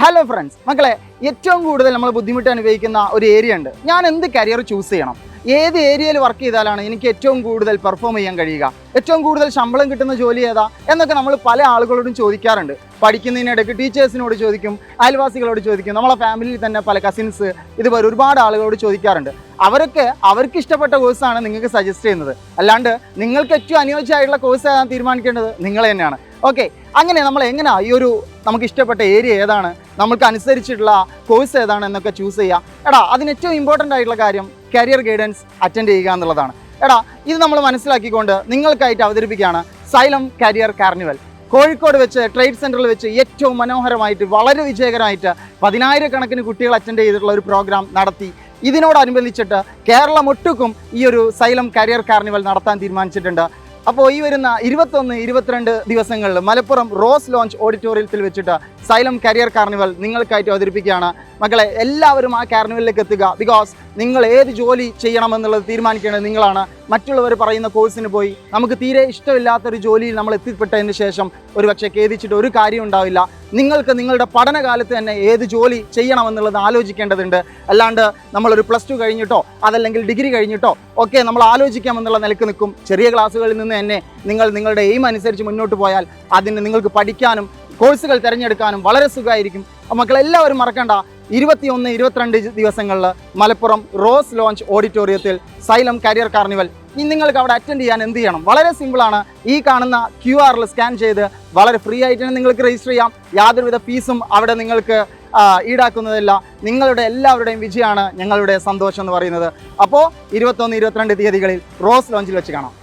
Hello friends, മക്കളെ, ഏറ്റവും കൂടുതൽ നമ്മൾ ബുദ്ധിമുട്ട് അനുഭവിക്കുന്ന ഒരു ഏരിയ ഉണ്ട്. ഞാൻ എന്ത് കരിയർ ചൂസ് ചെയ്യണം, ഏത് ഏരിയയിൽ വർക്ക് ചെയ്താലാണ് എനിക്ക് ഏറ്റവും കൂടുതൽ പെർഫോം ചെയ്യാൻ കഴിയുക, ഏറ്റവും കൂടുതൽ ശമ്പളം കിട്ടുന്ന ജോലി ഏതാ എന്നൊക്കെ നമ്മൾ പല ആളുകളോടും ചോദിക്കാറുണ്ട്. പഠിക്കുന്നതിനിടയ്ക്ക് ടീച്ചേഴ്സിനോട് ചോദിക്കും, അയൽവാസികളോട് ചോദിക്കും, നമ്മളെ ഫാമിലിയിൽ തന്നെ പല കസിൻസ് ഇതുപോലെ ഒരുപാട് ആളുകളോട് ചോദിക്കാറുണ്ട്. അവർക്ക് ഇഷ്ടപ്പെട്ട കോഴ്സാണ് നിങ്ങൾക്ക് സജസ്റ്റ് ചെയ്യുന്നത്. അല്ലാണ്ട് നിങ്ങൾക്ക് ഏറ്റവും അനുയോജ്യമായിട്ടുള്ള കോഴ്സ് ഏതാണ് തീരുമാനിക്കേണ്ടത് നിങ്ങൾ തന്നെയാണ്. ഓക്കെ, അങ്ങനെ നമ്മൾ എങ്ങനെയാ നമുക്ക് ഇഷ്ടപ്പെട്ട ഏരിയ ഏതാണ്, നമുക്ക് അനുസരിച്ചിട്ടുള്ള കോഴ്സ് ഏതാണ് എന്നൊക്കെ ചൂസ് ചെയ്യുക. അതിന് ഏറ്റവും ഇമ്പോർട്ടൻ്റ് ആയിട്ടുള്ള കാര്യം കരിയർ ഗൈഡൻസ് അറ്റൻഡ് ചെയ്യുക എന്നുള്ളതാണ്. ഇത് നമ്മൾ മനസ്സിലാക്കിക്കൊണ്ട് നിങ്ങൾക്കായിട്ട് അവതരിപ്പിക്കുകയാണ് സൈലം കരിയർ കാർണിവൽ. കോഴിക്കോട് വെച്ച് ട്രേഡ് സെൻറ്ററിൽ വെച്ച് ഏറ്റവും മനോഹരമായിട്ട് വളരെ വിജയകരമായിട്ട് 10,000 കുട്ടികൾ അറ്റൻഡ് ചെയ്തിട്ടുള്ള ഒരു പ്രോഗ്രാം നടത്തി. ഇതിനോടനുബന്ധിച്ചിട്ട് കേരളം ഒട്ടുക്കും ഈ ഒരു സൈലം കരിയർ കാർണിവൽ നടത്താൻ തീരുമാനിച്ചിട്ടുണ്ട്. അപ്പോൾ ഈ വരുന്ന 21, 22 ദിവസങ്ങളിൽ മലപ്പുറം റോസ് ലോഞ്ച് ഓഡിറ്റോറിയത്തിൽ വെച്ചിട്ട് സൈലം കരിയർ കാർണിവൽ നിങ്ങൾക്കായിട്ട് അവതരിപ്പിക്കുകയാണ്. മക്കളെ, എല്ലാവരും ആ കാർണിവലിലേക്ക് എത്തുക. ബിക്കോസ് നിങ്ങൾ ഏത് ജോലി ചെയ്യണമെന്നുള്ളത് തീരുമാനിക്കേണ്ടത് നിങ്ങളാണ്. മറ്റുള്ളവർ പറയുന്ന കോഴ്സിന് പോയി നമുക്ക് തീരെ ഇഷ്ടമില്ലാത്തൊരു ജോലിയിൽ നമ്മൾ എത്തിപ്പെട്ടതിന് ശേഷം ഒരുപക്ഷെ ഖേദിച്ചിട്ട് ഒരു കാര്യം ഉണ്ടാവില്ല. നിങ്ങൾക്ക് നിങ്ങളുടെ പഠനകാലത്ത് തന്നെ ഏത് ജോലി ചെയ്യണമെന്നുള്ളത് ആലോചിക്കേണ്ടതുണ്ട്. അല്ലാണ്ട് നമ്മളൊരു +2 കഴിഞ്ഞിട്ടോ അതല്ലെങ്കിൽ ഡിഗ്രി കഴിഞ്ഞിട്ടോ ഒക്കെ നമ്മൾ ആലോചിക്കാമെന്നുള്ള നിലക്ക് നിൽക്കും. ചെറിയ ക്ലാസ്സുകളിൽ നിന്ന് തന്നെ നിങ്ങളുടെ എയിം അനുസരിച്ച് മുന്നോട്ട് പോയാൽ അതിന് നിങ്ങൾക്ക് പഠിക്കാനും കോഴ്സുകൾ തിരഞ്ഞെടുക്കാനും വളരെ സുഖമായിരിക്കും. മക്കളെല്ലാവരും മറക്കണ്ട, 21, 22 ദിവസങ്ങളിൽ മലപ്പുറം റോസ് ലോഞ്ച് ഓഡിറ്റോറിയത്തിൽ സൈലം കരിയർ കാർണിവൽ. ഇനി നിങ്ങൾക്ക് അവിടെ അറ്റൻഡ് ചെയ്യാൻ എന്ത് ചെയ്യണം? വളരെ സിമ്പിളാണ്. ഈ കാണുന്ന QR സ്കാൻ ചെയ്ത് വളരെ ഫ്രീ ആയിട്ട് തന്നെ നിങ്ങൾക്ക് രജിസ്റ്റർ ചെയ്യാം. യാതൊരുവിധ ഫീസും അവിടെ നിങ്ങൾക്ക് ഈടാക്കുന്നതല്ല. നിങ്ങളുടെ എല്ലാവരുടെയും വിജയമാണ് ഞങ്ങളുടെ സന്തോഷം എന്ന് പറയുന്നത്. അപ്പോൾ 21, 22 തീയതികളിൽ റോസ് ലോഞ്ചിൽ വെച്ച് കാണാം.